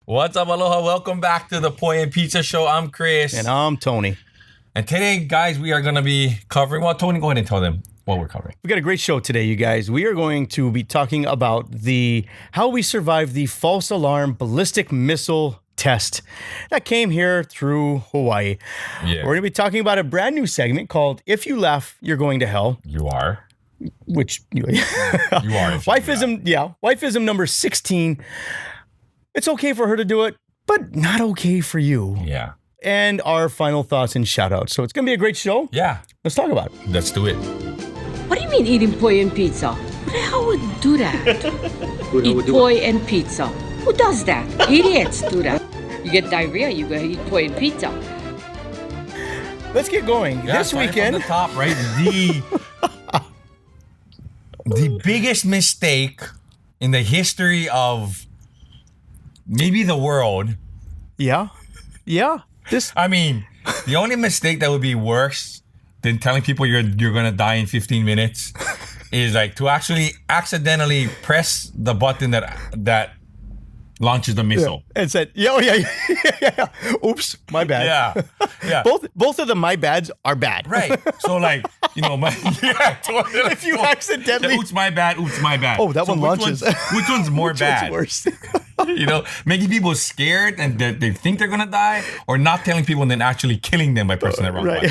What's up, aloha? Welcome back to the PNP Show. I'm Chris. And I'm Tony. And today, guys, we are going to be covering... Well, Tony, go ahead and tell them what we're covering. We got a great show today, you guys. We are going to be talking about how we survived the false alarm ballistic missile test that came here through Hawaii. Yeah. We're going to be talking about a brand new segment called If You Laugh, You're Going to Hell. You are. Which you are. Wifeism number 16. It's okay for her to do it, but not okay for you. Yeah. And our final thoughts and shout outs. So it's going to be a great show. Yeah. Let's talk about it. Let's do it. What do you mean eating poi and pizza? Who the hell would do that? Eat poi and pizza. Who does that? Idiots do that. You get diarrhea, you go eat poi and pizza. Let's get going. Yeah, this weekend. From the top, right? The biggest mistake in the history of maybe the world. Yeah. I mean, the only mistake that would be worse than telling people you're gonna die in 15 minutes is like to actually accidentally press the button that launches the missile. Yeah. And said, yeah. Oops, my bad. Yeah. Both of the my bads are bad. Right. So like, totally. If you accidentally, oops, my bad. Oh, that one launches. Which one's more bad? Worse? Making people scared and they think they're gonna die, or not telling people and then actually killing them by pressing the wrong button.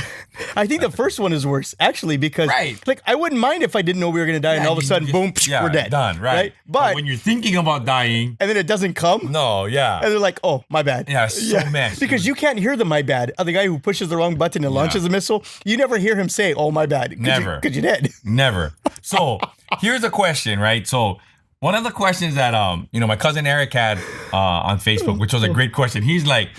I think the first one is worse, actually, because like I wouldn't mind if I didn't know we were gonna die, and all of a sudden, boom, we're dead. Done. Right. But when you're thinking about dying, and then it doesn't come. No. Yeah. And they're like, oh, my bad. Yeah. So messed. Because you can't hear the my bad. The guy who pushes the wrong button and launches the missile, you never hear him say, oh, my bad. Never. Because you're dead. Never. So here's a question, right? So one of the questions that my cousin Eric had on Facebook, which was a great question. He's like,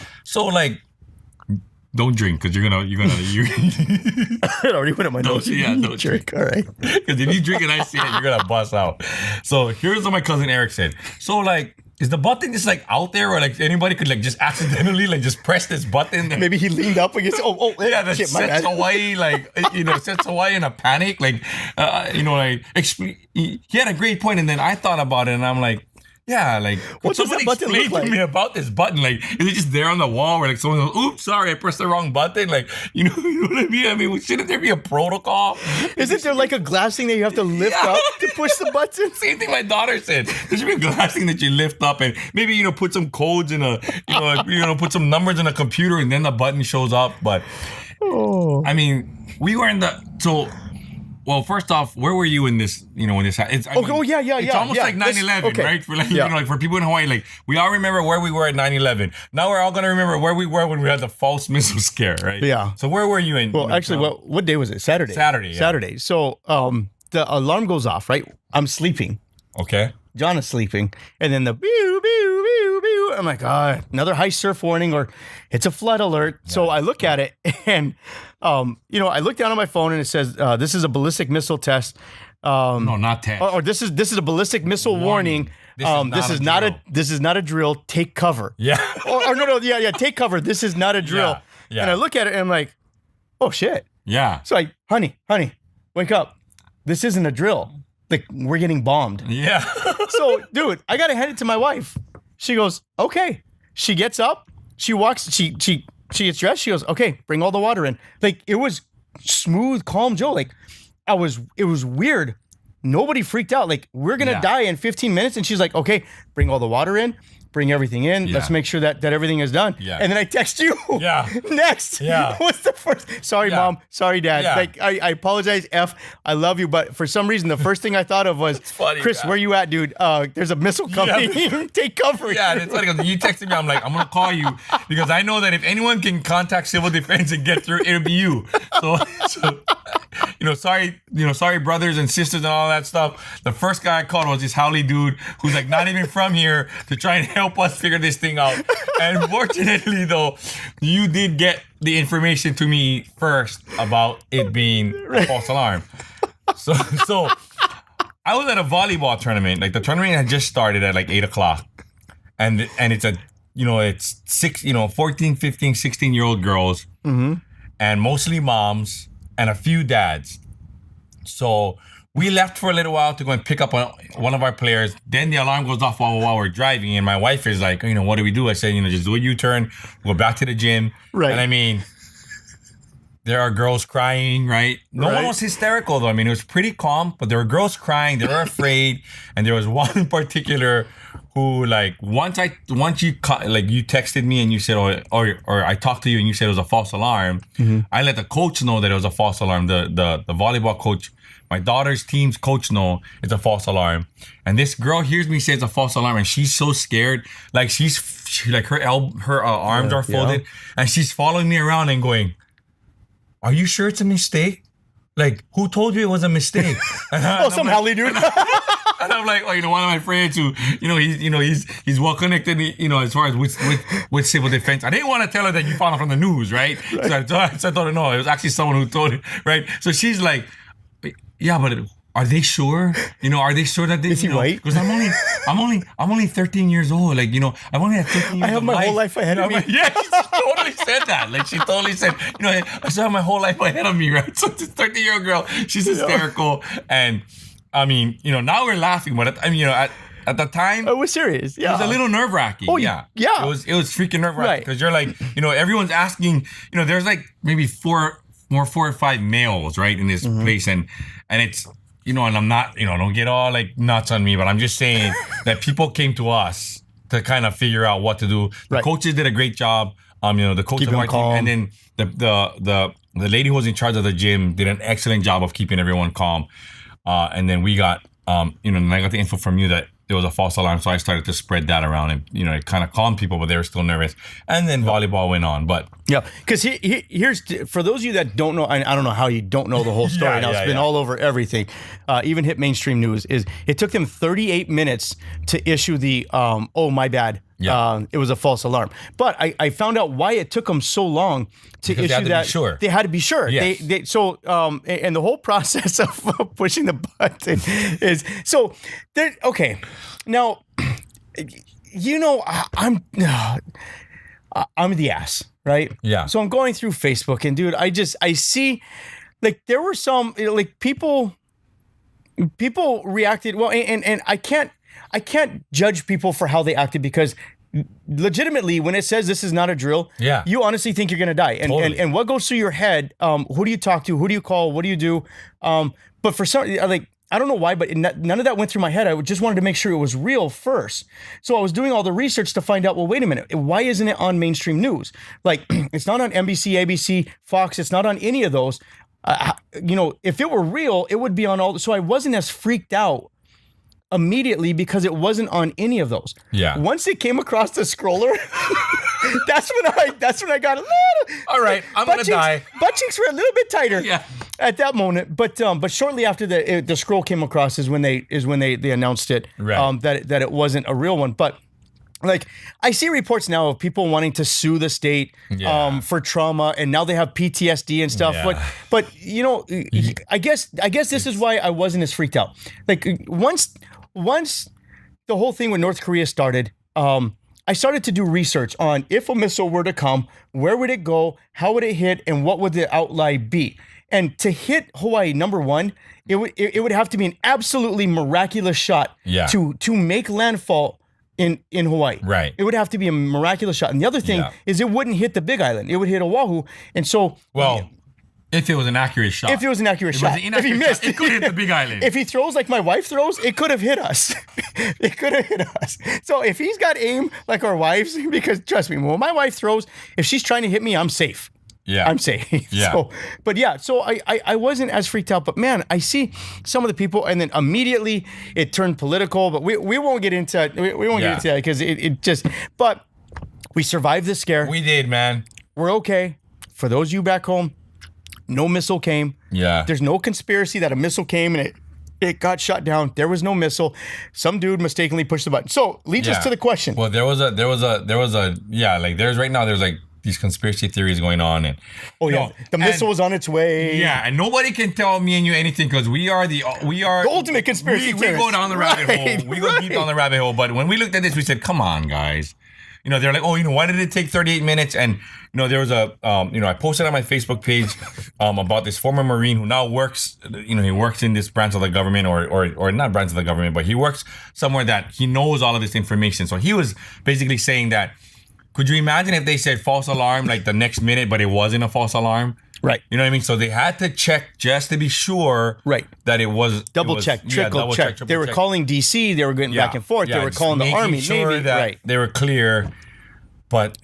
don't drink because you're gonna. It already went up my nose. Don't drink. All right. Because if you drink and I see it, you're gonna bust out. So here's what my cousin Eric said. So like, is the button just like out there, or like anybody could like just accidentally like just press this button? Maybe he leaned up against. That shit, sets Hawaii sets Hawaii in a panic. Like, he had a great point, and then I thought about it, and I'm like. Yeah, like what does that button look like? To me about this button. Like, is it just there on the wall where like someone goes, "Oops, sorry, I pressed the wrong button." Like, you know what I mean? I mean, shouldn't there be a protocol? Isn't there like a glass thing that you have to lift up to push the button? Same thing my daughter said. There should be a glass thing that you lift up and maybe put some codes in put some numbers in a computer and then the button shows up. But I mean, we were in the Well, first off, where were you in this? When this happened? It's almost like 9/11, right? For for people in Hawaii, like we all remember where we were at 9/11. Now we're all gonna remember where we were when we had the false missile scare, right? Yeah. So where were you in? Well, actually, what day was it? Saturday. Saturday. Yeah. Saturday. So the alarm goes off, right? I'm sleeping. Okay. John is sleeping, and then the boo, boo, boo, boo. I'm like, another high surf warning, or it's a flood alert. Yeah. So I look at it, and I look down on my phone, and it says, "This is a ballistic missile test." No, not test. Or this is a ballistic missile warning. This is not a drill. Take cover. Yeah. Take cover. This is not a drill. Yeah. And I look at it, and I'm like, oh shit. Yeah. So honey, wake up. This isn't a drill. Like, we're getting bombed. Yeah. So, dude, I got to hand it to my wife. She goes, okay. She gets up. She walks. She gets dressed. She goes, okay, bring all the water in. Like, it was smooth, calm Joe. Like, it was weird. Nobody freaked out. Like, we're going to die in 15 minutes. And she's like, okay, bring all the water in. Bring everything in. Yeah. Let's make sure that everything is done. Yeah. And then I text you. Yeah. Next. Yeah. What's the first? Sorry, Mom. Sorry, Dad. Yeah. Like, I apologize. I love you. But for some reason, the first thing I thought of was, funny, Chris, where you at, dude? There's a missile coming. Yeah. Take cover. Yeah. It's funny because you texted me. I'm like, I'm going to call you because I know that if anyone can contact civil defense and get through, it'll be you. So sorry, brothers and sisters and all that stuff. The first guy I called was this Howley dude who's like not even from here to try and help us figure this thing out. And fortunately, though, you did get the information to me first about it being a false alarm. So I was at a volleyball tournament. Like the tournament had just started at like 8:00, and it's it's 14, 15, 16-year-old girls, and mostly moms and a few dads. So we left for a little while to go and pick up one of our players. Then the alarm goes off while we're driving, and my wife is like, what do we do? I said, just do a U-turn, go back to the gym. Right. And I mean, there are girls crying, right? No one was hysterical though. I mean, it was pretty calm, but there were girls crying. They were afraid, and there was one in particular who, like, once you texted me and you said, or I talked to you and you said it was a false alarm. Mm-hmm. I let the coach know that it was a false alarm. The volleyball coach, my daughter's team's coach, know it's a false alarm. And this girl hears me say it's a false alarm, and she's so scared, like her arms are folded, and she's following me around and going, "Are you sure it's a mistake? Like, who told you it was a mistake?" Some Hallie dude. And I'm like, one of my friends who, he's well connected, as far as with civil defense. I didn't want to tell her that you found out from the news, right? So I told her, no, it was actually someone who told it, right? So she's like, yeah, but are they sure? Are they sure that they? Is he white? Because I'm only 13 years old. Like, I've only had 13 years. I have my whole life ahead of me. Yeah, she totally said that. Like, she totally said, I still have my whole life ahead of me, right? So this 13-year-old girl, she's hysterical, and I mean, now we're laughing, but at the time, it was serious. Yeah, it was a little nerve-wracking. Oh yeah. It was freaking nerve-wracking because you're like, everyone's asking, there's like maybe four or five males, right, in this place, and it's. And I'm not, don't get all like nuts on me, but I'm just saying that people came to us to kind of figure out what to do. The coaches did a great job. The coach of our team, and then the lady who was in charge of the gym did an excellent job of keeping everyone calm. And then we got, and I got the info from you that there was a false alarm, so I started to spread that around, and it kind of calmed people, but they were still nervous. And then volleyball went on, but because here's for those of you that don't know, I don't know how you don't know the whole story. Now it's been all over everything, even hit mainstream news. It took them 38 minutes to issue the oh my bad. It was a false alarm. But I found out why it took them so long to issue that. They had to be sure. Yes. And the whole process of pushing the button is so. Okay, now I'm the ass, right? Yeah. So I'm going through Facebook, and dude, I see like there were some like people reacted well, and I can't judge people for how they acted because legitimately when it says this is not a drill, you honestly think you're gonna die. And totally. and what goes through your head, who do you talk to, who do you call, what do you do? But for some, like, I don't know why, but none of that went through my head. I just wanted to make sure it was real first. So I was doing all the research to find out, well, wait a minute, why isn't it on mainstream news? Like, it's not on NBC, ABC, Fox, it's not on any of those. If it were real, it would be on all. So I wasn't as freaked out immediately because it wasn't on any of those. Yeah. Once it came across the scroller, that's when I got a little. All right, I'm gonna die. Butt cheeks were a little bit tighter. Yeah. At that moment, but shortly after the scroll came across is when they announced it, right. that it wasn't a real one. But like, I see reports now of people wanting to sue the state for trauma, and now they have PTSD and stuff. Yeah. But I guess this is why I wasn't as freaked out. Like once the whole thing with North Korea started, I started to do research on if a missile were to come, where would it go, how would it hit, and what would the outlay be. And to hit Hawaii, number one, it would have to be an absolutely miraculous shot to make landfall in Hawaii. Right. It would have to be a miraculous shot. And the other thing is it wouldn't hit the Big Island. It would hit Oahu. And so... Well, if it was an accurate shot. If it was an accurate shot. If he missed. It could hit the Big Island. If he throws like my wife throws, it could have hit us. It could have hit us. So if he's got aim like our wives, because trust me, when my wife throws, if she's trying to hit me, I'm safe. Yeah. I'm safe. Yeah. So I wasn't as freaked out, but man, I see some of the people, and then immediately it turned political, but we won't get into it. We won't get into that because it just, but we survived the scare. We did, man. We're okay. For those of you back home, no missile came. Yeah. There's no conspiracy that a missile came and it got shot down. There was no missile. Some dude mistakenly pushed the button. So leads us to the question. Well, there's like these conspiracy theories going on, and the missile was on its way. Yeah, and nobody can tell me and you anything because we are the ultimate conspiracy theorists. We go down the rabbit hole. We go deep down the rabbit hole. But when we looked at this, we said, "Come on, guys." they're like, oh, why did it take 38 minutes? And there was a, I posted on my Facebook page about this former Marine who now works, he works in this branch of the government or not branch of the government, but he works somewhere that he knows all of this information. So he was basically saying that, could you imagine if they said false alarm like the next minute, but it wasn't a false alarm? Right. You know what I mean? So they had to check just to be sure that it was double check, triple check. They were calling DC, they were going back and forth. They were calling the Army, sure Navy. That they were clear, but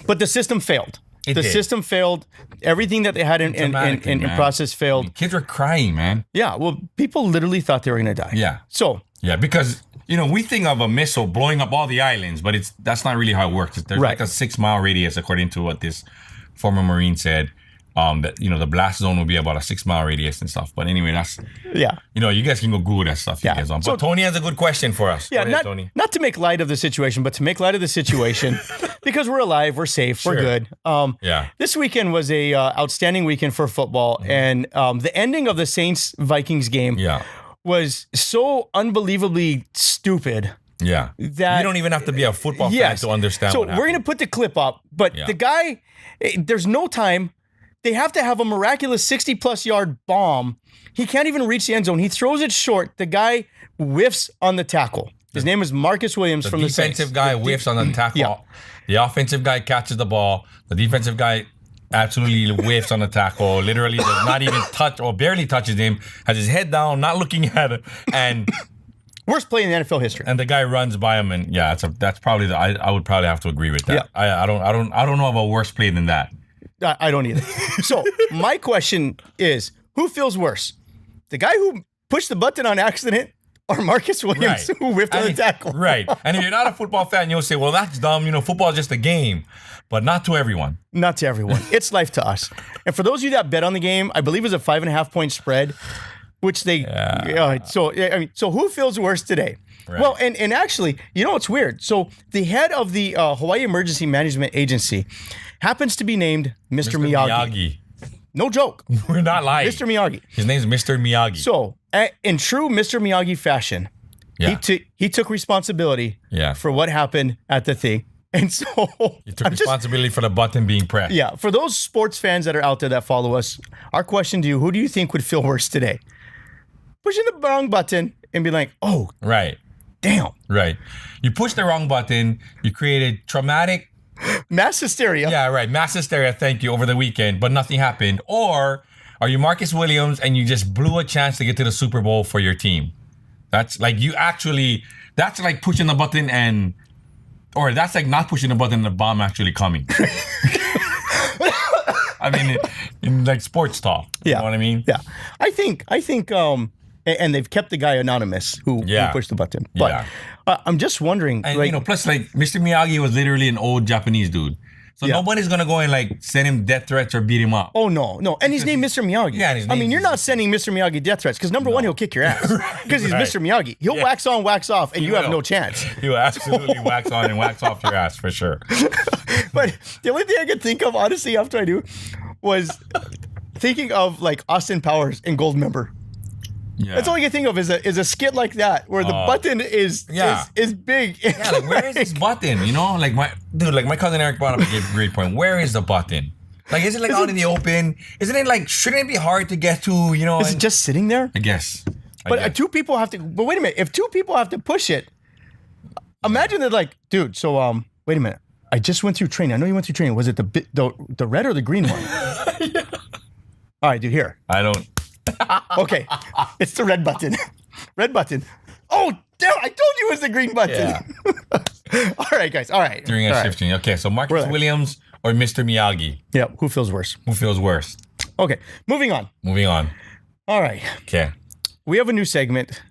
but the system failed. The system failed. Everything that they had in process failed. Kids were crying, man. Yeah, well, people literally thought they were going to die. Yeah. So because we think of a missile blowing up all the islands, but that's not really how it works. There's like a 6-mile radius, according to what this former Marine said. That the blast zone will be about a 6-mile radius and stuff. But anyway, that's you guys can go Google that stuff. You guys on. But Tony has a good question for us. Yeah, go ahead, Tony. Not to make light of the situation, but to make light of the situation because we're alive, we're safe, we're good. This weekend was a outstanding weekend for football, and the ending of the Saints-Vikings game was so unbelievably stupid. Yeah, that you don't even have to be a football fan to understand. So we're gonna put the clip up, but the guy, there's no time. They have to have a miraculous 60-plus yard bomb. He can't even reach the end zone. He throws it short. The guy whiffs on the tackle. His name is Marcus Williams from the Saints. The defensive guy whiffs on the tackle. Yeah. The offensive guy catches the ball. The defensive guy absolutely whiffs on the tackle. Literally does not even touch or barely touches him. Has his head down, not looking at it, and worst play in the NFL history. And the guy runs by him, and that's probably I would probably have to agree with that. Yeah. I don't know of a worse play than that. I don't either. So my question is, who feels worse? The guy who pushed the button on accident or Marcus Williams who whiffed on the tackle? Right. And if you're not a football fan, you'll say, well, that's dumb. Football is just a game. But not to everyone. Not to everyone. It's life to us. And for those of you that bet on the game, I believe it was a 5.5-point spread, which they... So who feels worse today? Right. Well, and actually, it's weird. So the head of the Hawaii Emergency Management Agency happens to be named Mr. Miyagi. No joke. We're not lying. Mr. Miyagi. His name's Mr. Miyagi. So, in true Mr. Miyagi fashion, he took responsibility for what happened at the thing. And so... He took responsibility for the button being pressed. Yeah. For those sports fans that are out there that follow us, our question to you, who do you think would feel worse today? Pushing the wrong button and be like, oh... Right. Damn. Right. You pushed the wrong button. You created traumatic... Mass hysteria. Yeah, right. Mass hysteria, thank you, over the weekend, but nothing happened. Or are you Marcus Williams and you just blew a chance to get to the Super Bowl for your team? That's like that's like pushing the button or that's like not pushing the button and the bomb actually coming. I mean, in like sports talk. You know what I mean? Yeah. I think, and they've kept the guy anonymous who pushed the button. But I'm just wondering. And, plus, like, Mr. Miyagi was literally an old Japanese dude. So nobody's going to go and, like, send him death threats or beat him up. Oh, no. And he's named Mr. Miyagi. Yeah, you're not sending Mr. Miyagi death threats because, number one, he'll kick your ass. Because he's Mr. Miyagi. He'll wax on, wax off, and you have no chance. He will absolutely wax on and wax off your ass, for sure. But the only thing I could think of, honestly, after I do, was thinking of, like, Austin Powers in Goldmember. Yeah. That's all I can think of is a skit like that where the button is big. Yeah, like where is this button? Like my cousin Eric brought up a great point. Where is the button? Like, is it like out in the open? Isn't it like, shouldn't it be hard to get to? Is it just sitting there? I guess. But two people have to. But wait a minute. If two people have to push it, imagine they're like, dude. So wait a minute. I just went through training. I know you went through training. Was it the red or the green one? All right, dude. Here. I don't. Okay, it's the red button. Red button. Oh, damn, I told you it was the green button. Yeah. All right, guys. All right. During a shifting. Okay, so Marcus Williams or Mr. Miyagi? Yeah, who feels worse? Who feels worse? Okay, moving on. All right. Okay. We have a new segment.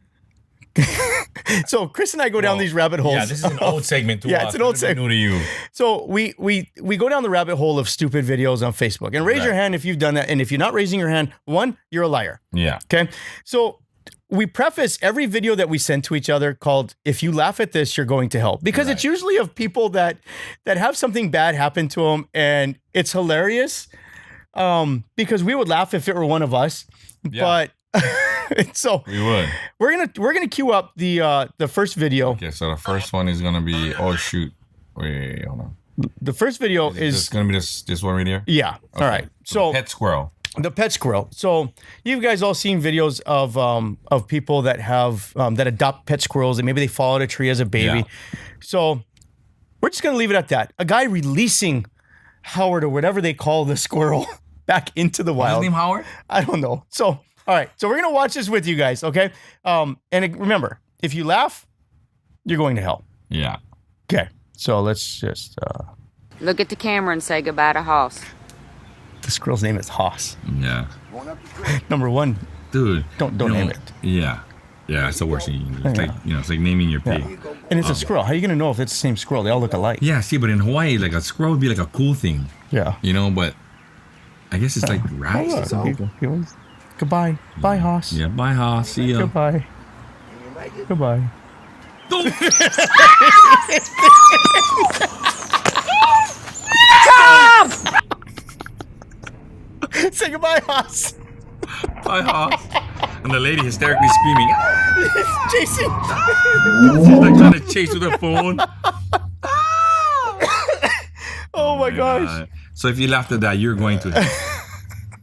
So Chris and I go down these rabbit holes. Yeah, this is an old segment to us. Yeah, it's an old segment. New to you. So we go down the rabbit hole of stupid videos on Facebook. And raise your hand if you've done that. And if you're not raising your hand, one, you're a liar. Yeah. Okay. So we preface every video that we send to each other called, if you laugh at this, you're going to hell. Because it's usually of people that have something bad happen to them. And it's hilarious because we would laugh if it were one of us. Yeah. But... so we would. We're gonna queue up the first video. Okay, so the first one is gonna be Wait, hold on. The first video Is is gonna be this one right here? yeah. All right. So pet squirrel. the pet squirrel. So you guys all seen videos of people that have that adopt pet squirrels and maybe they fall out of a tree as a baby. Yeah. So we're just gonna leave it at that. A guy releasing Howard or whatever they call the squirrel back into the What's wild. his name Howard? I don't know. So all right. So we're gonna watch this with you guys. Okay. Remember, if you laugh, you're going to hell. Yeah. Okay. So let's just. Look at the camera and say goodbye to Hoss. The squirrel's name is Hoss. Yeah. Number one. Dude. Don't you know, name it. Yeah. Yeah, it's the worst thing you can do. It's like, it's like naming your pig. And it's a squirrel. How are you gonna know if it's the same squirrel? They all look alike. Yeah, see, but in Hawaii, like a squirrel would be like a cool thing. Yeah. You know, but I guess it's like rats. It's all. Goodbye. Bye, Hoss. Yeah, bye, Haas. See ya. Goodbye. Goodbye. Say goodbye, Hoss. Bye, Haas. And the lady hysterically screaming. Jason. She's like trying to chase with her phone. Oh my gosh. So if you laughed at that, you're going to hell.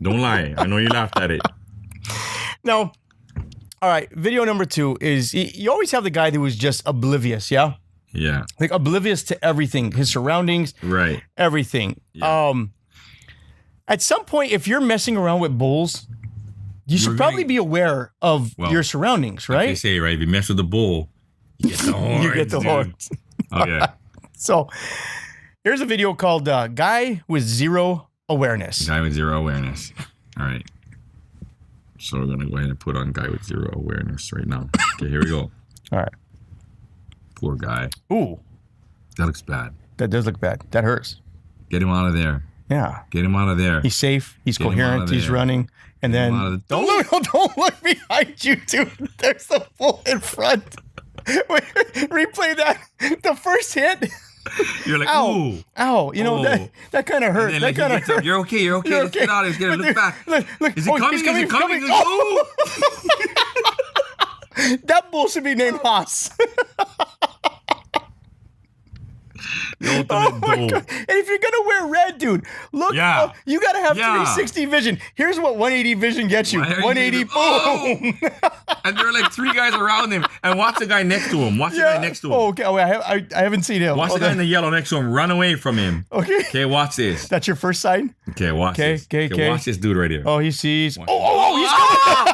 Don't lie. I know you laughed at it. Now, all right. Video number 2 is you always have the guy who is just oblivious. Yeah. Yeah. Like oblivious to everything, his surroundings, Right. everything. Yeah. At some point, if you're messing around with bulls, you should You're probably going- be aware of Well, your surroundings, They right? say, right? If you mess with the bull, you get the horns. You get the dude. horns. Okay. So here's a video called Guy with Zero Awareness. Guy with zero awareness. All right. So we're gonna go ahead and put on guy with zero awareness right now. Okay, here we go. All right. Poor guy. Ooh, That looks bad. that does look bad. That hurts. Get him out of there. Yeah. Get him out of there. He's safe. He's Get him out coherent. of He's there. running. And him then out of the- don't look behind you, dude. There's a bull in front. Wait, replay that. The first hit. You're like, Ow. ooh. Ow. You know, Oh. that kind of hurt. And then, That like, he kind of gets up. hurt. You're okay. You're okay. You're Let's okay. get out of here. Let's look back. Look, Is he coming? he's Is he coming? coming. Oh. That bull should be named Haas. The ultimate my bull. God. And if you're gonna wear red, dude, look, Yeah. you gotta have Yeah. 360 vision. Here's what 180 vision gets you. Why are you 180, doing- boom. And there are like 3 guys around him. And watch the guy next to him. Watch the guy next to him. Oh, okay. Oh, I haven't seen him. Watch the guy in the yellow next to him. Run away from him. Okay. Okay, watch this. That's your first sign? Okay, watch Okay, this. okay. Watch this dude right here. Oh, he sees. Watch Oh, this. he's coming.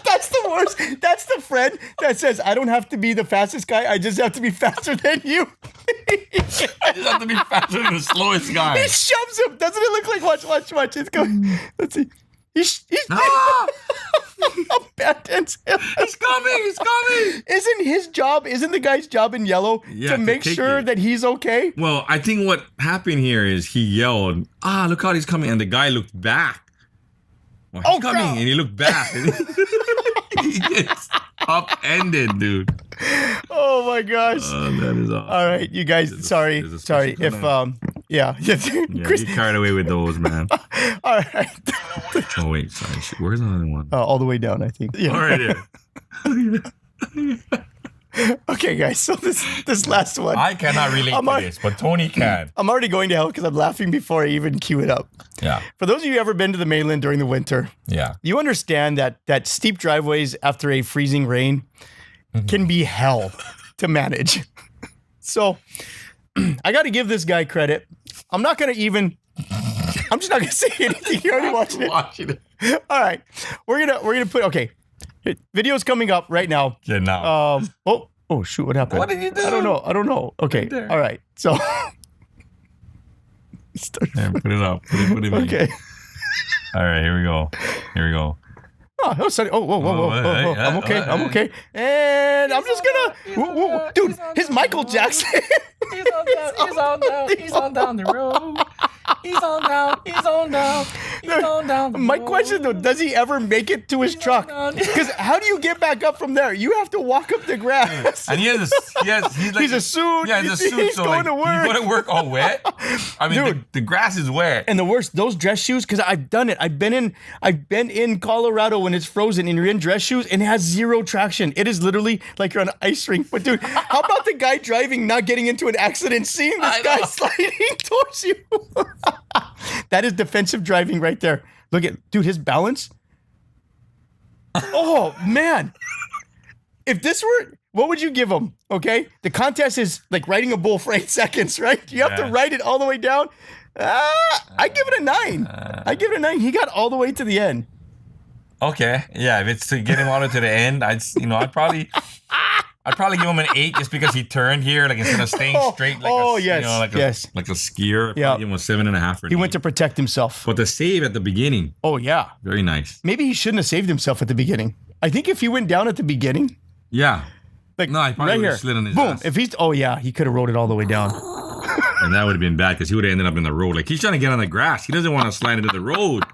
That's the worst. That's the friend that says, I don't have to be the fastest guy. I just have to be faster than you. I just have to be faster than the slowest guy. He shoves him. Doesn't it look like, watch. It's going. Let's see. He's Ah! abandons him. He's coming. He's coming. Isn't the guy's job in yellow Yeah, to to make take sure it. that he's okay? Well, I think what happened here is he yelled, look how he's coming. And the guy looked back. Well, he's Oh, coming. God. And he looked back. And he gets upended, dude. Oh my gosh. That is awesome. All right, you guys. There's a Sorry. special If kind yeah. Yeah, Chris, you carried away with those, man. all right. Oh, wait. Sorry. Where's the other one? All the way down, I think. Yeah. All right, here. Okay, guys. So this last one. I cannot relate I'm to al- this, but Tony can. I'm already going to hell because I'm laughing before I even cue it up. Yeah. For those of you who ever been to the mainland during the winter, Yeah. you understand that steep driveways after a freezing rain can be hell to manage. So I got to give this guy credit. I'm just not going to say anything. You're already watching it. Watching it. All right. We're going to put, okay. Video's coming up right now. Yeah, now. Oh shoot, what happened? What did you do? I don't know. Okay. there. All right. So There, put it up. Put it in. okay. All right, here we go. Oh, that was sunny. Oh, whoa. I'm okay. I'm okay. And I'm just gonna, dude, his Michael Jackson. He's on down the road. He's on down. My question though, does he ever make it to his truck? Because how do you get back up from there? You have to walk up the grass. And he's like, He's a suit. Yeah, he's a suit. He's So going like, to work. you go to work all wet. I mean, Dude. the grass is wet. And the worst, those dress shoes, because I've done it. I've been in Colorado when it's frozen and you're in dress shoes and it has zero traction. It is literally like you're on an ice rink. But dude, how about the guy driving not getting into an accident, seeing this guy sliding towards you? That is defensive driving right there. Look at, dude, his balance. Oh, man. If this were, what would you give him? Okay. The contest is like riding a bull for 8 seconds, right? You have to ride it all the way down. I give it a 9. He got all the way to the end. Okay. Yeah. If it's to get him all the way to the end, I'd probably give him an 8 just because he turned here, like instead of staying straight. Like like a skier. I'd probably give him a 7.5. He went to protect himself. But the save at the beginning. Oh, yeah. Very nice. Maybe he shouldn't have saved himself at the beginning. I think if he went down at the beginning. Yeah. Like, no, I probably right would here. have slid on his Boom. ass. If he's, he could have rode it all the way down. And that would have been bad because he would have ended up in the road. Like, he's trying to get on the grass. He doesn't want to slide into the road.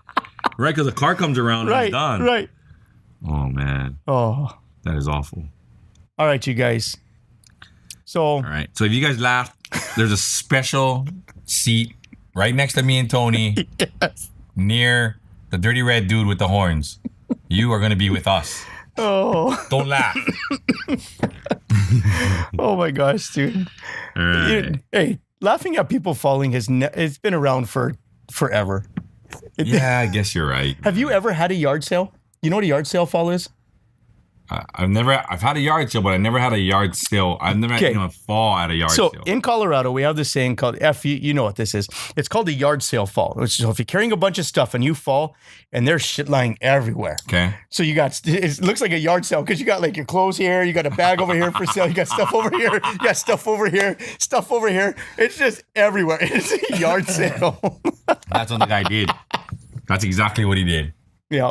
Right? Because the car comes around and he's done. Right. Oh, man. Oh. That is awful. All right, you guys. So. All right. So if you guys laughed, there's a special seat right next to me and Tony near the dirty red dude with the horns. You are going to be with us. Oh. Don't laugh. Oh, my gosh, dude. All right. Hey, laughing at people falling it's been around for forever. Yeah, I guess you're right. Have you ever had a yard sale? You know what a yard sale fall is? I've had a yard sale, but I never had a yard sale. I've never had anyone fall at a yard sale. So in Colorado, we have this saying called you know what this is. It's called a yard sale fall. So if you're carrying a bunch of stuff and you fall and there's shit lying everywhere. Okay. So it looks like a yard sale because you got like your clothes here, you got a bag over here for sale, you got stuff over here, you got stuff over here, stuff over here. It's just everywhere. It's a yard sale. That's what the guy did. That's exactly what he did. Yeah.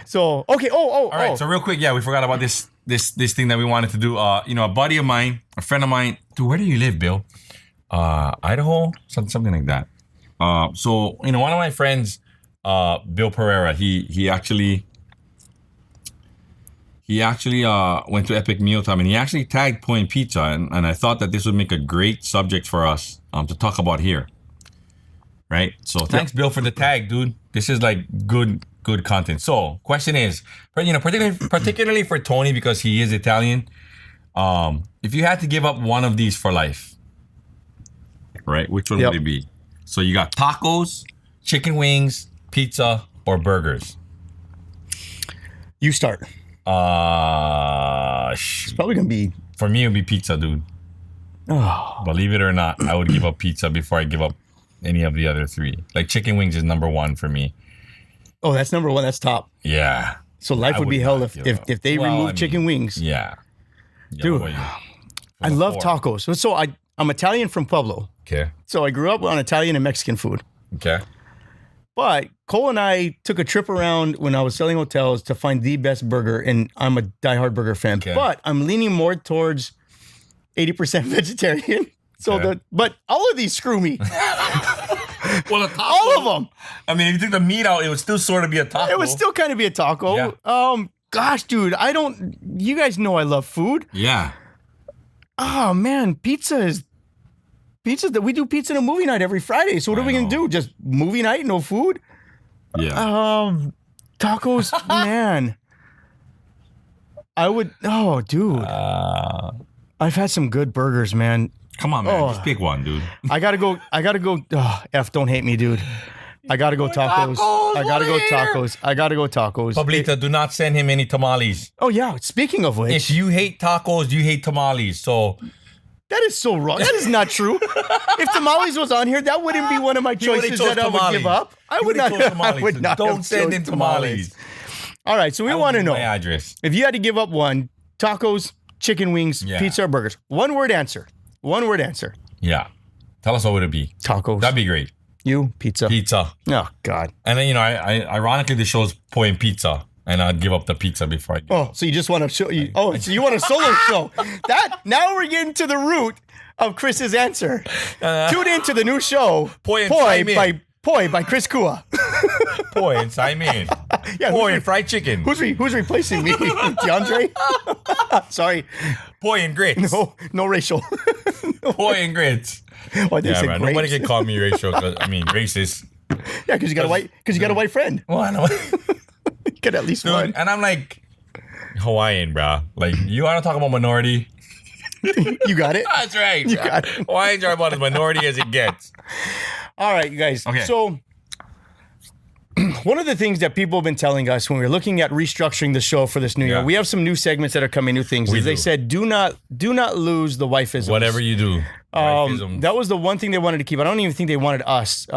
So okay. All right. So real quick, we forgot about this thing that we wanted to do. A buddy of mine, a friend of mine. Dude, where do you live, Bill? Idaho, something like that. So one of my friends, Bill Pereira, he actually went to Epic Mealtime and he actually tagged Point Pizza, and I thought that this would make a great subject for us to talk about here. Right. So thanks, Bill, for the tag, dude. This is like good content. So question is, particularly for Tony, because he is Italian, if you had to give up one of these for life, right, which one would it be? So you got tacos, chicken wings, pizza, or burgers. You start. It's probably gonna be, for me, it would be pizza, dude. Oh. Believe it or not, I would give up pizza before I give up any of the other three. Like chicken wings is number one for me. Oh, that's number one. That's top. Yeah. So life would be hell if they remove chicken wings. Yeah. Dude, I love tacos. So I'm Italian from Pueblo. Okay. So I grew up on Italian and Mexican food. Okay. But Cole and I took a trip around when I was selling hotels to find the best burger, and I'm a diehard burger fan. Okay. But I'm leaning more towards 80% vegetarian. So but all of these screw me. Well, a taco, all of them. I mean, if you took the meat out, it would still sort of be a taco. It would still kind of be a taco. Yeah. Gosh, dude, you guys know I love food. Yeah. Oh man, pizza. We do pizza in a movie night every Friday. So what are we gonna do? Just movie night, no food? Yeah. Tacos, man. I would. Oh, dude. I've had some good burgers, man. Come on, man. Just pick one, dude. I gotta go. F, don't hate me, dude. I gotta go tacos. I gotta go tacos. Pablita, do not send him any tamales. Oh yeah. Speaking of which, if you hate tacos, you hate tamales. So that is so wrong. That is not true. If tamales was on here, that wouldn't be one of my choices that I would give up. I would not. Don't send him tamales. All right. So we want to know my address. If you had to give up one: tacos, chicken wings, pizza, or burgers. One word answer. Yeah. Tell us what would it be? Tacos. That'd be great. You? Pizza. Oh, God. And then, I ironically, the show's Point Pizza, and I'd give up the pizza before I give up. So you just want to show you? Oh, so you want a solo show? Now we're getting to the root of Chris's answer. Tune in to the new show, Point by Poi by Chris Kua. Poi and Simon. Yeah, Poi and fried chicken. who's replacing me? DeAndre? Sorry. Poi and grits. No racial. Poi and grits. Oh, I didn't Yeah, say man. grapes. Nobody can call me racial. Racist. Yeah, because you got a white. Because you got a white friend. Well, I know. You get at least Dude, one. and I'm like, Hawaiian, bro. Like, you want to talk about minority? You got it. That's right. You bro. got it. Hawaiians are about as minority as it gets. All right, you guys. Okay. So, one of the things that people have been telling us when we're looking at restructuring the show for this new year, Yeah. we have some new segments that are coming, new things. We Is they do. said, do not lose the wifeisms. Whatever you do. wifeism. That was the one thing they wanted to keep. I don't even think they wanted us.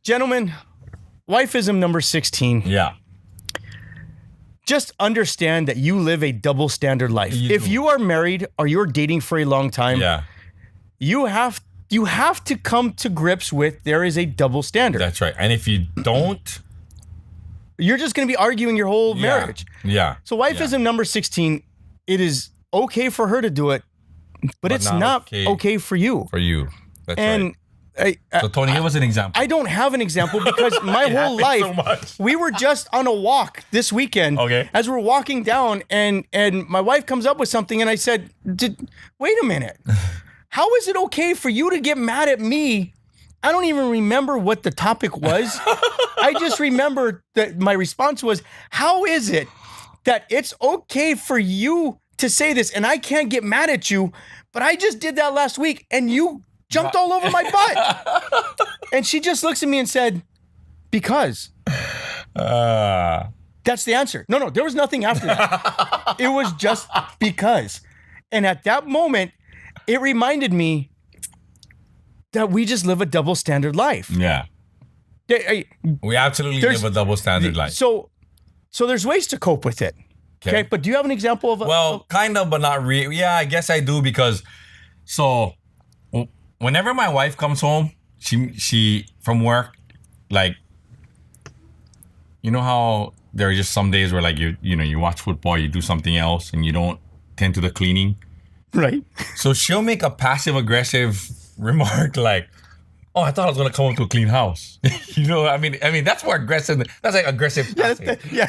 Gentlemen, wifeism number 16. Yeah. Just understand that you live a double standard life. You If do. you are married or you're dating for a long time, Yeah. you have to come to grips with there is a double standard. That's right. And if you don't, You're just going to be arguing your whole marriage. Yeah. So wifeism number 16, it is okay for her to do it, but it's not not okay okay for you. For you. That's And right. I, So, Tony, give us an example. I don't have an example because my whole happens life, so much. we were just on a walk this weekend. Okay. As we're walking down, and my wife comes up with something, and I said, "Wait a minute, how is it okay for you to get mad at me?" I don't even remember what the topic was. I just remember that my response was, "How is it that it's okay for you to say this, and I can't get mad at you, but I just did that last week, and you jumped all over my butt." And she just looks at me and said, "Because." That's the answer. No, there was nothing after that. It was just because. And at that moment, it reminded me that we just live a double standard life. Yeah. We absolutely There's- live a double standard life. So there's ways to cope with it. Okay. But do you have an example of a Well, kind of, but not really. Yeah, I guess I do because whenever my wife comes home, she from work, like, you know how there are just some days where like you watch football, you do something else, and you don't tend to the cleaning. right? So she'll make a passive aggressive remark like, "Oh, I thought I was gonna come home to a clean house." I mean that's more aggressive. That's like aggressive. Passive. Yeah.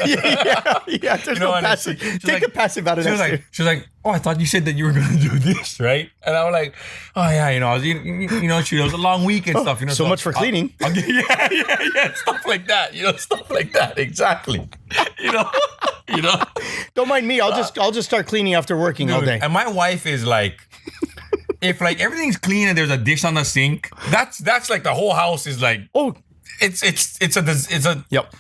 There's You know no what? passive. She's Take like- the passive out of that. She's like, "Oh, I thought you said that you were gonna do this, right?" And I was like, "Oh yeah, I was, it was a long week and stuff, so much for cleaning. yeah, stuff like that, stuff like that, exactly, Don't mind me. I'll just start cleaning after working all Dude, day. And my wife is like, if like everything's clean and there's a dish on the sink, that's like the whole house is like, Oh, it's a yep.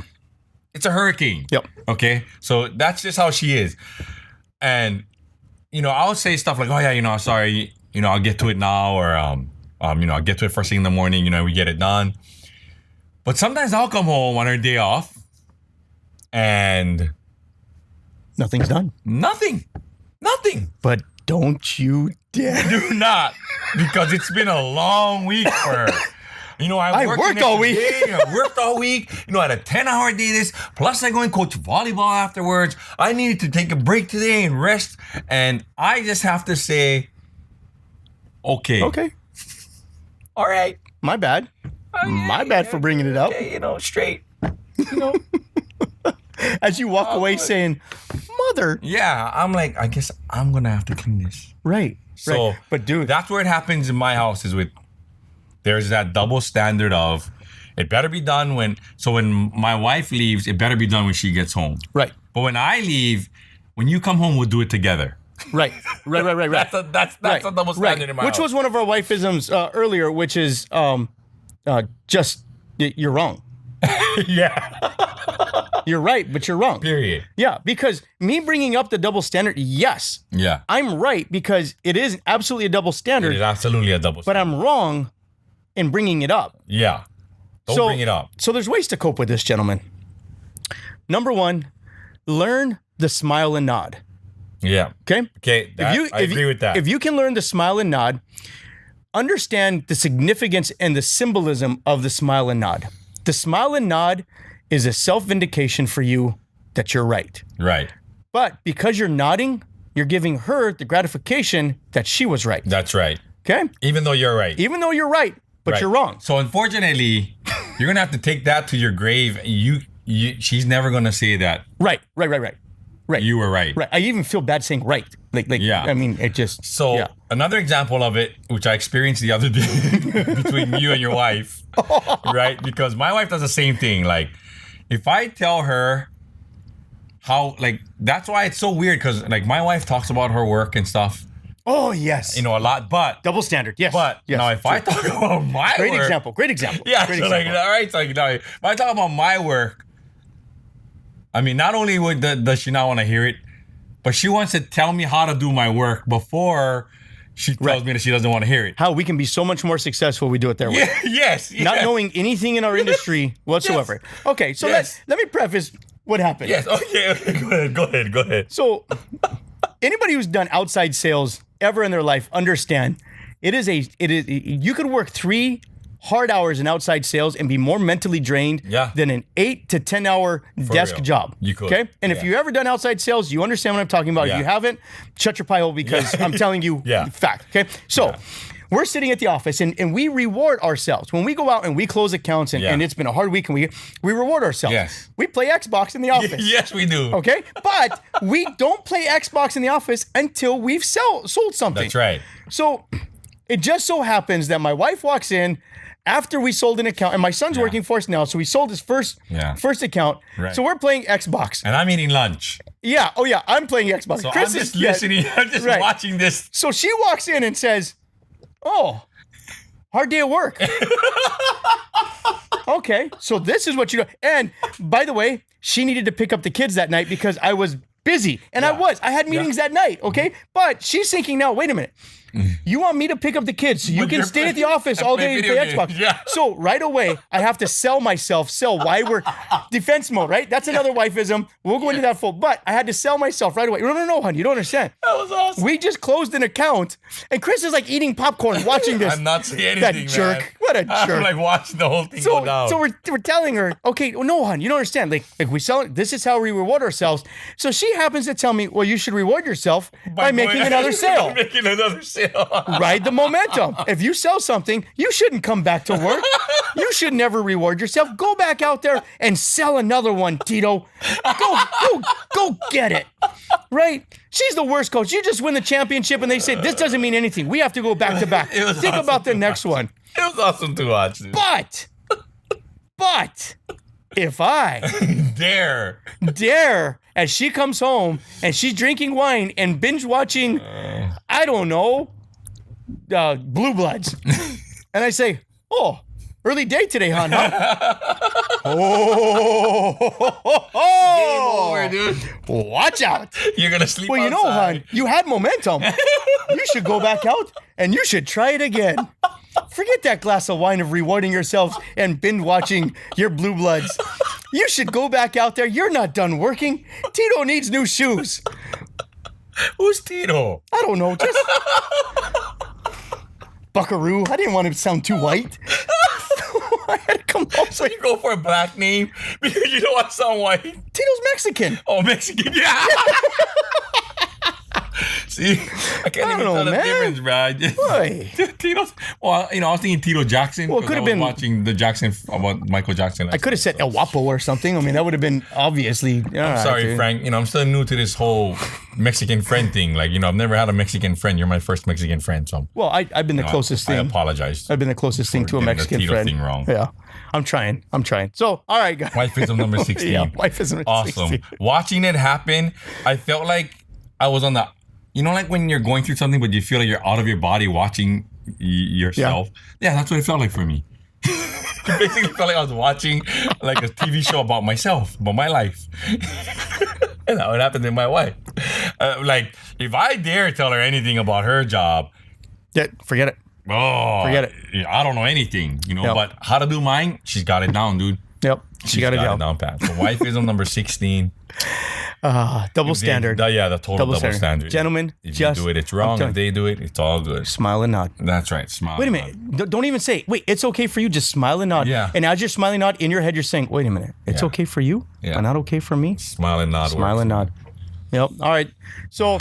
it's a hurricane. Yep. Okay. So that's just how she is. And, I'll say stuff like, "Oh yeah, sorry, I'll get to it now," or, I'll get to it first thing in the morning, we get it done. But sometimes I'll come home on her day off and Nothing's done. nothing. But don't you dare. Do not, because it's been a long week for her. I worked all week. I worked all week. I had a 10-hour day this. Plus, I go and coach volleyball afterwards. I needed to take a break today and rest. And I just have to say, okay. Okay. All right. My bad. My bad for bringing it up. Okay, straight. As you walk away saying, "Mother." Yeah, I'm like, I guess I'm going to have to clean this. Right. So, right. But dude, that's where it happens in my house is with, there's that double standard of, it better be done when my wife leaves, it better be done when she gets home. right. But when I leave, when you come home, we'll do it together. Right. That's a double standard in my Which house. was one of our wifeisms earlier, which is just you're wrong. Yeah. You're right, but you're wrong. Period. Yeah, because me bringing up the double standard, yes, Yeah. I'm right because it is absolutely a double It standard, is absolutely a double but standard. I'm wrong in bringing it up. Yeah. Don't So- bring it up. So there's ways to cope with this, gentlemen. Number one, learn the smile and nod. Yeah. Okay? Okay. I agree with that. If you can learn the smile and nod, understand the significance and the symbolism of the smile and nod. The smile and nod is a self-vindication for you that you're right. Right. But because you're nodding, you're giving her the gratification that she was right. That's right. Okay? Even though you're right. Even though you're right, but Right. you're wrong. So unfortunately, you're gonna have to take that to your grave. She's never gonna say that Right. you were right. Right. I even feel bad saying right. Like Yeah. I mean, it just So yeah. another example of it, which I experienced the other day between you and your wife, right? Because my wife does the same thing. Like, if I tell her how, like, that's why it's so weird. Because like my wife talks about her work and stuff, Oh yes. a lot. But Double standard. Yes. yes. now if I talk about my Great work, example. Great example. yeah. Great So like, example. all right. So like, now, if I talk about my work, I mean, not only does she not want to hear it, but she wants to tell me how to do my work before she tells me that she doesn't want to hear it. How we can be so much more successful if we do it their way. Yeah, yes. Not knowing anything in our industry whatsoever. Okay, so Yes. let me preface what happened. Yes. Okay. Go ahead. So anybody who's done outside sales ever in their life understand it is you could work 3 hard hours in outside sales and be more mentally drained than an 8 to 10 hour desk real. job. You could. Okay? And if you've ever done outside sales, you understand what I'm talking about. Yeah. If you haven't, shut your pie hole because I'm telling you fact. Okay? So we're sitting at the office and we reward ourselves. When we go out and we close accounts and it's been a hard week and we reward ourselves. Yes. We play Xbox in the office. Yes, we do. Okay? But we don't play Xbox in the office until we've sold something. That's right. So it just so happens that my wife walks in after we sold an account, and my son's working for us now, so we sold his first account. Right. So we're playing Xbox. And I'm eating lunch. Yeah. Oh yeah, I'm playing Xbox. So Chris I'm just is listening. I'm just Right. watching this. So she walks in and says, "Oh, hard day at work." Okay, so this is what you do. And by the way, she needed to pick up the kids that night because I was busy, and I had meetings that night. Okay, but she's thinking now, wait a minute. You want me to pick up the kids so you can stay at the office all day and play Xbox. Yeah. So right away, I have to sell why we're defense mode, right? That's another wifeism. We'll go into that full. But I had to sell myself right away. No, honey, you don't understand. That was awesome. We just closed an account, and Chris is like eating popcorn watching this. I'm not saying that anything, jerk. man. What a jerk. I'm like watching the whole thing go down. So we're telling her, okay, well, no, hon, you don't understand. Like we sell it. This is how we reward ourselves. So she happens to tell me, well, you should reward yourself by making another sale. Making another sale. Ride the momentum. If you sell something, you shouldn't come back to work. You should never reward yourself. Go back out there and sell another one, Tito. Go get it. Right? She's the worst coach. You just win the championship and they say, this doesn't mean anything. We have to go back to back. It was Think awesome about the to next one. It was awesome to watch. Dude. But if I dare, as she comes home and she's drinking wine and binge watching, I don't know, Blue Bloods, and I say, oh, early day today, hon. Game over, dude. Watch out. You're gonna sleep Well, you know, outside. hon, you had momentum. You should go back out and you should try it again. Forget that glass of wine of rewarding yourselves and binge watching your Blue Bloods. You should go back out there. You're not done working. Tito needs new shoes. Who's Tito? I don't know, just Buckaroo. I didn't want to sound too white. I had to come up So with you go for a black name because you don't want some white. Tito's Mexican. Oh, Mexican. Yeah. See, I can't I even don't know, tell the man. difference, bro. I just- Boy. Tito's. Well, I was thinking Tito Jackson. Well, it 'cause could have I was been- watching the Jackson about Michael Jackson. I could have said El Guapo or something. I mean, that would have been obviously. Sorry, Frank. I'm still new to this whole Mexican friend thing. Like, I've never had a Mexican friend. You're my first Mexican friend, so. Well, I've been the closest I thing. apologize. I've been the closest thing to a getting the Mexican Tito friend. thing wrong. Yeah, I'm trying. So, all right, guys. Wifeism number 16. Yeah, wifeism number Awesome. 16. Watching it happen, I felt like I was on the, like when you're going through something, but you feel like you're out of your body watching yourself. Yeah, that's what it felt like for me. It basically felt like I was watching like a TV show about myself, about my life. And that would happen to my wife. Like, if I dare tell her anything about her job, Yeah, forget it. Forget it. I don't know anything, Yep. but how to do mine, she's got it down, dude. Yep, She's got it down. down pat. So wifeism number 16. Double standard. Yeah, the total double standard. Gentlemen, If just you do it, it's I'm wrong. telling If they do it, it's all good. smile and nod. That's right. Smile. Wait a and nod. minute. Don't even say, wait, it's okay for you. Just smile and nod. Yeah. And as you're smiling and nod, in your head, you're saying, wait a minute. It's Yeah. okay for you, Yeah. but not okay for me? Smile and nod. Smile works. and nod. Yep. All right. So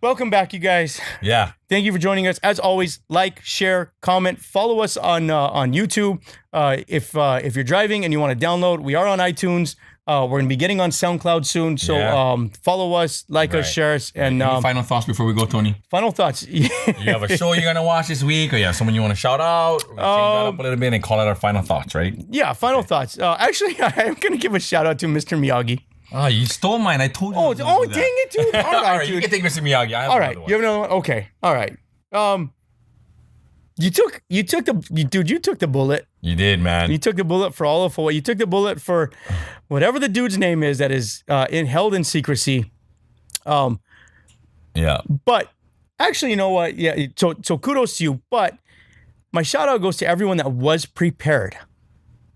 welcome back, you guys. Yeah. Thank you for joining us. As always, like, share, comment, follow us on YouTube. If you're driving and you want to download, we are on iTunes. We're going to be getting on SoundCloud soon. So follow us, like us, share us. And Any final thoughts before we go, Tony? final thoughts. You have a show you're going to watch this week, or you have someone you want to shout out? Change that up a little bit and call it our final thoughts, right? Yeah, final thoughts. Actually, I am going to give a shout out to Mr. Miyagi. Oh, you stole mine. I told you. Oh, dang it, dude. All right, All right, dude. you can take Mr. Miyagi. I have All right, another you one. have another one? Okay, all right. You took the bullet. You did, man. You took the bullet for all of what you took the bullet for, whatever the dude's name is that is held in secrecy. Yeah. But actually, you know what? Yeah. So kudos to you. But my shout out goes to everyone that was prepared.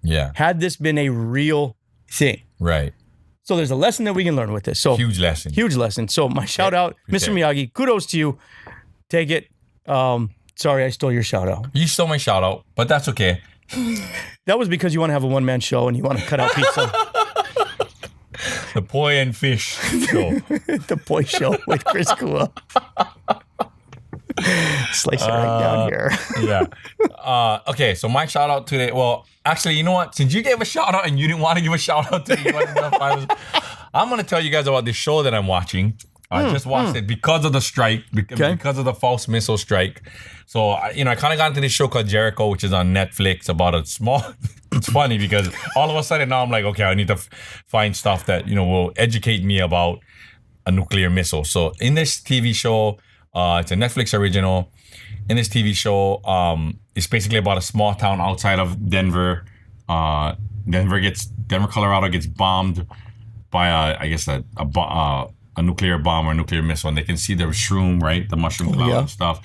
Yeah. Had this been a real thing. Right. So there's a lesson that we can learn with this. So Huge lesson. Huge lesson. So my shout out, Mr. Miyagi, kudos to you. Take it. Sorry, I stole your shout out. You stole my shout out, but that's okay. That was because you want to have a one-man show and you want to cut out pizza. The Poi and Fish show. The Boy Show with Chris Kua. Slice it right down here. Yeah. Okay, so my shout out today. Well, actually, you know what? Since you gave a shout out and you didn't want to give a shout out today, I'm going to tell you guys about this show that I'm watching. I just watched it because of the strike, because of the false missile strike. So, I kind of got into this show called Jericho, which is on Netflix about a small... It's funny because all of a sudden now I'm like, okay, I need to find stuff that, will educate me about a nuclear missile. So in this TV show, it's a Netflix original. In this TV show, it's basically about a small town outside of Denver. Denver, Colorado gets bombed by a nuclear bomb or a nuclear missile, and they can see the shroom, right? The mushroom cloud and stuff.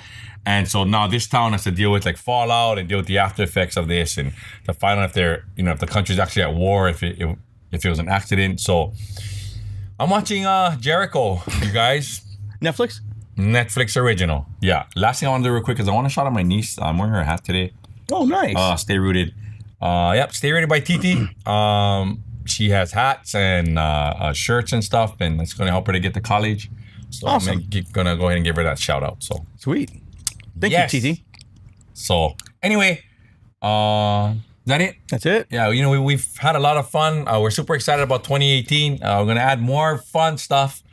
And so now this town has to deal with like fallout and deal with the after effects of this, and to find out if the country's actually at war, if it was an accident. So I'm watching Jericho, you guys. Netflix original. Yeah. Last thing I want to do real quick is I want to shout out my niece. I'm wearing her hat today. Oh, nice. Stay Rooted. Stay Rooted by Titi. She has hats and shirts and stuff, and it's going to help her to get to college. So awesome. I'm going to go ahead and give her that shout out. So sweet. Thank you, Titi. So anyway, is that it? That's it. Yeah, we've had a lot of fun. We're super excited about 2018. We're going to add more fun stuff,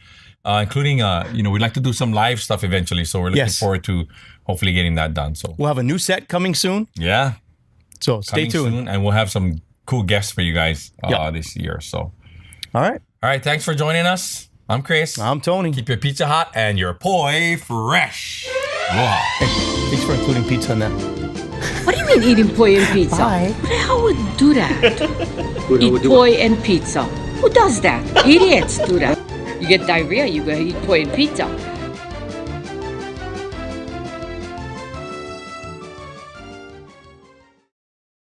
including, we'd like to do some live stuff eventually. So we're looking forward to hopefully getting that done. So we'll have a new set coming soon. Yeah. So stay tuned. Soon, and we'll have some cool guests for you guys this year. So, all right. Thanks for joining us. I'm Chris. I'm Tony. Keep your pizza hot and your poi fresh. Aloha. Hey, thanks for including pizza in that. What do you mean eating poi and pizza? Bye. Who would do that? Eat poi and pizza. Who does that? Idiots do that. You get diarrhea, you go eat poi and pizza.